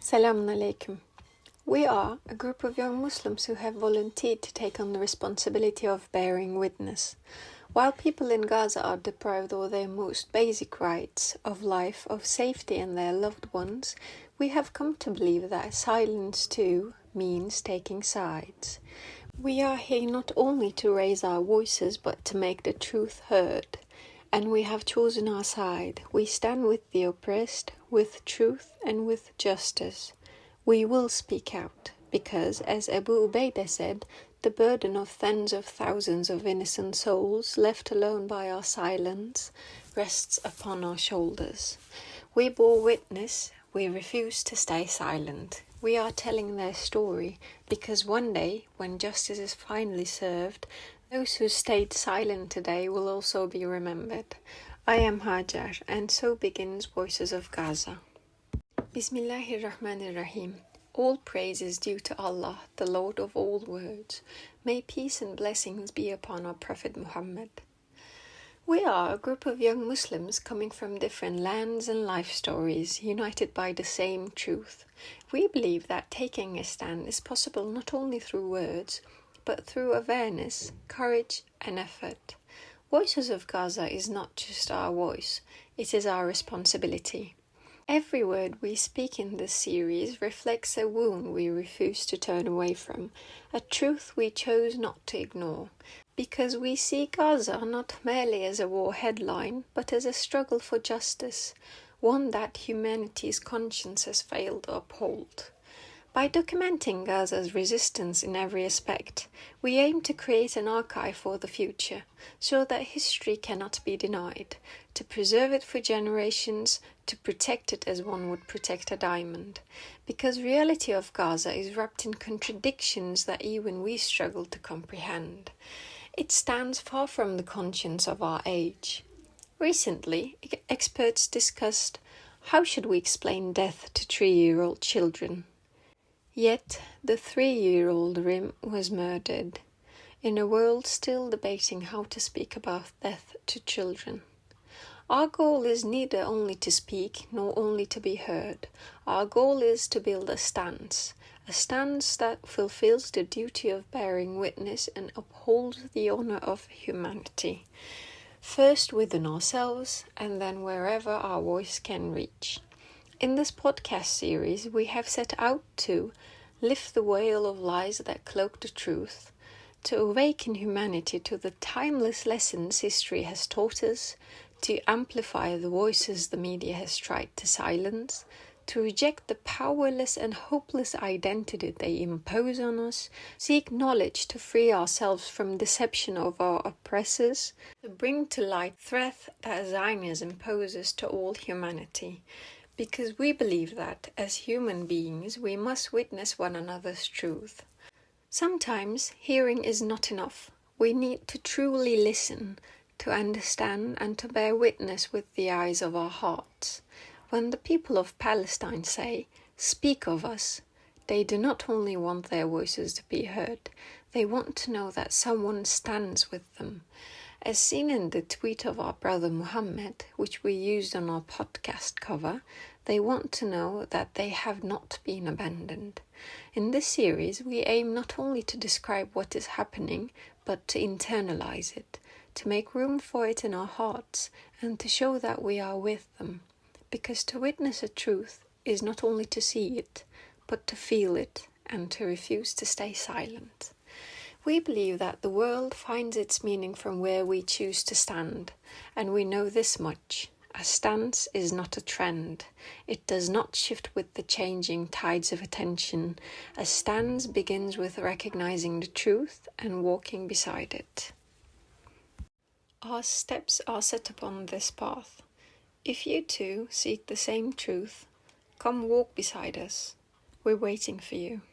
Salamun alaikum. We are a group of young Muslims who have volunteered to take on the responsibility of bearing witness. While people in Gaza are deprived of their most basic rights of life, of safety and their loved ones, we have come to believe that silence too means taking sides. We are here not only to raise our voices but to make the truth heard. And we have chosen our side. We stand with the oppressed, with truth and with justice. We will speak out, because, as Abu Ubaidah said, the burden of tens of thousands of innocent souls, left alone by our silence, rests upon our shoulders. We bore witness, we refuse to stay silent. We are telling their story, because one day, when justice is finally served, those who stayed silent today will also be remembered. I am Hajar, and so begins Voices of Gaza. Bismillahirrahmanirrahim. All praise is due to Allah, the Lord of all words. May peace and blessings be upon our Prophet Muhammet. We are a group of young Muslims coming from different lands and life stories, united by the same truth. We believe that taking a stand is possible not only through words, but through awareness, courage and effort. Voices of Gaza is not just our voice, it is our responsibility. Every word we speak in this series reflects a wound we refuse to turn away from, a truth we chose not to ignore, because we see Gaza not merely as a war headline, but as a struggle for justice, one that humanity's conscience has failed to uphold. By documenting Gaza's resistance in every aspect, we aim to create an archive for the future, so that history cannot be denied, to preserve it for generations, to protect it as one would protect a diamond. Because reality of Gaza is wrapped in contradictions that even we struggle to comprehend. It stands far from the conscience of our age. Recently, experts discussed how should we explain death to 3-year-old children. Yet the 3-year-old Rim was murdered, in a world still debating how to speak about death to children. Our goal is neither only to speak, nor only to be heard. Our goal is to build a stance that fulfills the duty of bearing witness and upholds the honor of humanity, first within ourselves, and then wherever our voice can reach. In this podcast series, we have set out to lift the veil of lies that cloak the truth, to awaken humanity to the timeless lessons history has taught us, to amplify the voices the media has tried to silence, to reject the powerless and hopeless identity they impose on us, seek knowledge to free ourselves from deception of our oppressors, to bring to light threat that Zionism poses to all humanity. Because we believe that, as human beings, we must witness one another's truth. Sometimes hearing is not enough. We need to truly listen, to understand and to bear witness with the eyes of our hearts. When the people of Palestine say, "Speak of us," they do not only want their voices to be heard, they want to know that someone stands with them. As seen in the tweet of our brother Muhammet, which we used on our podcast cover, they want to know that they have not been abandoned. In this series, we aim not only to describe what is happening, but to internalize it, to make room for it in our hearts, and to show that we are with them. Because to witness a truth is not only to see it, but to feel it, and to refuse to stay silent. We believe that the world finds its meaning from where we choose to stand, and we know this much. A stance is not a trend. It does not shift with the changing tides of attention. A stance begins with recognizing the truth and walking beside it. Our steps are set upon this path. If you too seek the same truth, come walk beside us. We're waiting for you.